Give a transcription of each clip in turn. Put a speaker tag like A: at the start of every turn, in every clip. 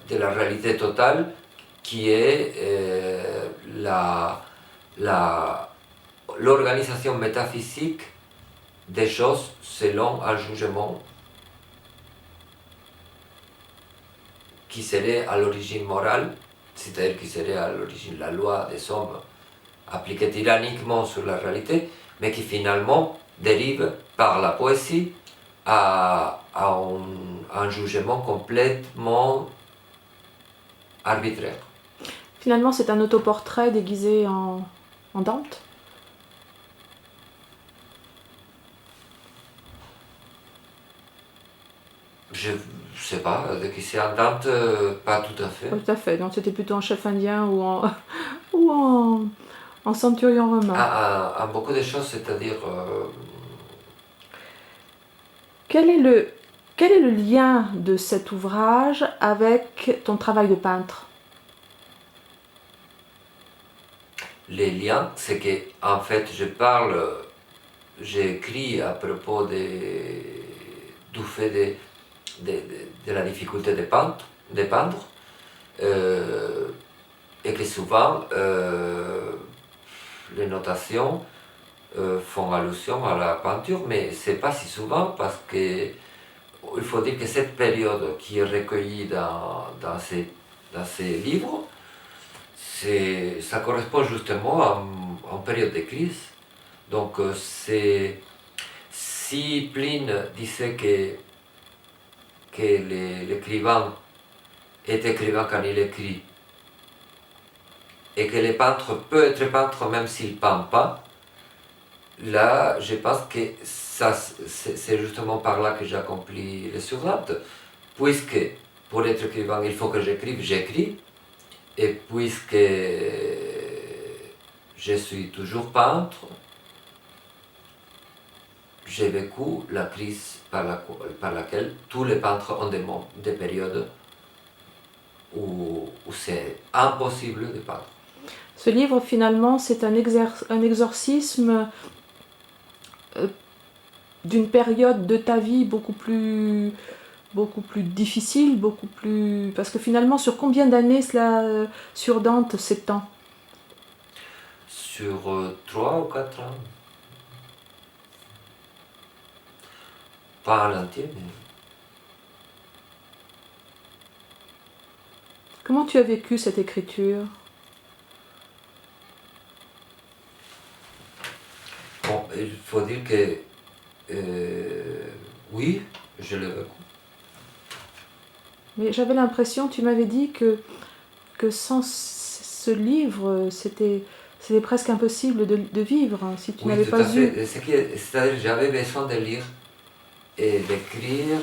A: de la réalité totale qui est l'organisation métaphysique des choses selon un jugement qui serait à l'origine morale, c'est-à-dire qui serait à l'origine la loi des hommes appliquée tyranniquement sur la réalité, mais qui finalement dérive par la poésie à un jugement complètement arbitraire.
B: Finalement, c'est un autoportrait déguisé en Dante.
A: Je sais pas, qui c'est en Dante, pas tout à fait.
B: Pas tout à fait. Donc c'était plutôt en chef indien ou en centurion romain.
A: En beaucoup de choses, c'est-à-dire...
B: Quel est le lien de cet ouvrage avec ton travail de peintre?
A: Les liens, c'est que en fait j'écris à propos du fait de la difficulté de peindre, et que souvent les notations font allusion à la peinture, mais c'est pas si souvent parce que il faut dire que cette période qui est recueillie dans ces livres, ça correspond justement à une période de crise. Donc si Pline disait que l'écrivain est écrivain quand il écrit, et que le peintre peut être peintre même s'il ne peint pas, là, je pense que c'est justement par là que j'accomplis le Surdante, puisque pour être écrivain, il faut que j'écris, et puisque je suis toujours peintre, j'ai vécu la crise par laquelle tous les peintres ont des périodes où c'est impossible de peindre.
B: Ce livre, finalement, c'est un exorcisme d'une période de ta vie beaucoup plus difficile, parce que finalement, sur combien d'années cela sur Dante s'étend?
A: Sur 3 ou 4 ans. Pas à l'entier, mais...
B: Comment tu as vécu cette écriture?
A: Bon, il faut dire que oui, je l'ai vécu.
B: Mais j'avais l'impression, tu m'avais dit que sans ce livre, c'était presque impossible de vivre, hein, si tu
A: Oui,
B: n'avais
A: tout
B: pas
A: à fait.
B: eu.
A: C'est-à-dire j'avais besoin de lire et d'écrire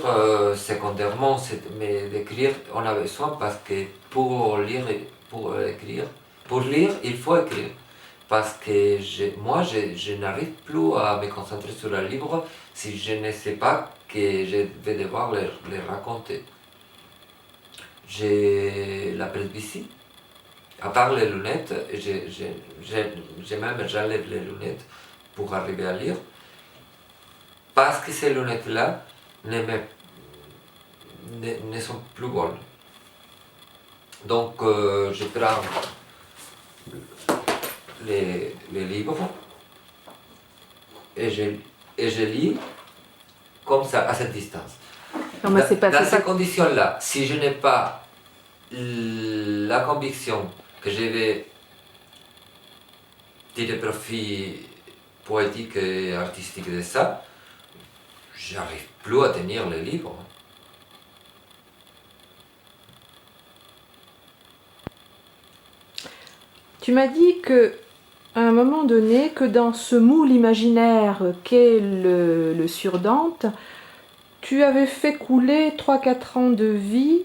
A: secondairement, mais d'écrire, on a besoin parce que pour lire, il faut écrire. Parce que moi, je n'arrive plus à me concentrer sur le livre si je ne sais pas que je vais devoir les raconter. J'ai la presbytie, à part les lunettes, j'enlève les lunettes pour arriver à lire, parce que ces lunettes-là ne sont plus bonnes. Donc je prends les livres et je lis comme ça, à cette distance.
B: Non, mais
A: Dans ces conditions-là, si je n'ai pas la conviction que je vais tirer profit poétique et artistique de ça, j'arrive plus à tenir les livres.
B: Tu m'as dit que à un moment donné, que dans ce moule imaginaire qu'est le Surdante, tu avais fait couler 3-4 ans de vie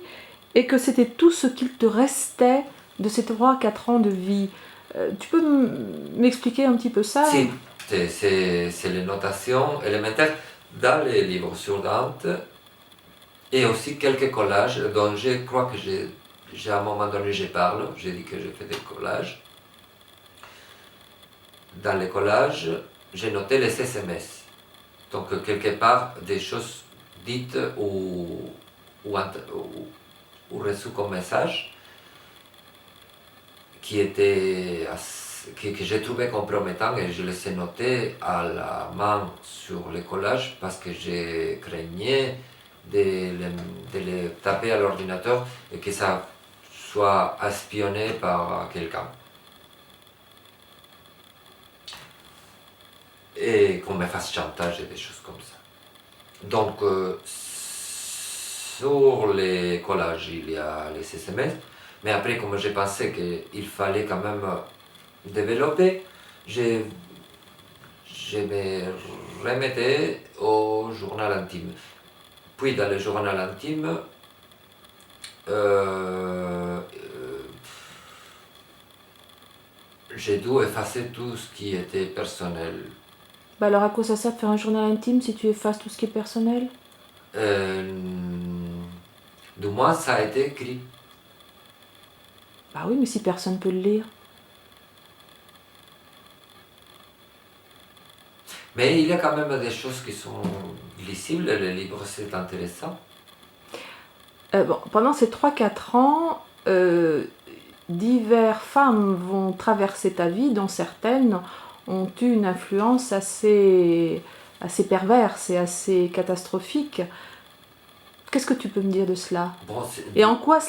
B: et que c'était tout ce qu'il te restait de ces 3-4 ans de vie. Tu peux m'expliquer un petit peu ça?
A: Si, c'est les notations élémentaires dans les livres sur Dante et aussi quelques collages dont je crois que à un moment donné je parle, j'ai dit que j'ai fait des collages. Dans les collages, j'ai noté les SMS. Donc quelque part des choses dites ou ou reçu comme message que j'ai trouvé compromettant et je les ai notés à la main sur le collage parce que je craignais de les taper à l'ordinateur et que ça soit espionné par quelqu'un. Et qu'on me fasse chantage et des choses comme ça. Donc, sur les collages, il y a les SMS, mais après, comme j'ai pensé qu'il fallait quand même développer, je me remettais au journal intime. Puis, dans le journal intime, j'ai dû effacer tout ce qui était personnel.
B: Bah alors à quoi ça sert de faire un journal intime si tu effaces tout ce qui est personnel?
A: Du moins, ça a été écrit.
B: Bah oui, mais si personne peut le lire.
A: Mais il y a quand même des choses qui sont lisibles, les livres c'est intéressant.
B: Bon, pendant ces 3-4 ans, diverses femmes vont traverser ta vie, dont certaines ont eu une influence assez perverse et assez catastrophique. Qu'est-ce que tu peux me dire de cela?
A: Bon,
B: Et en quoi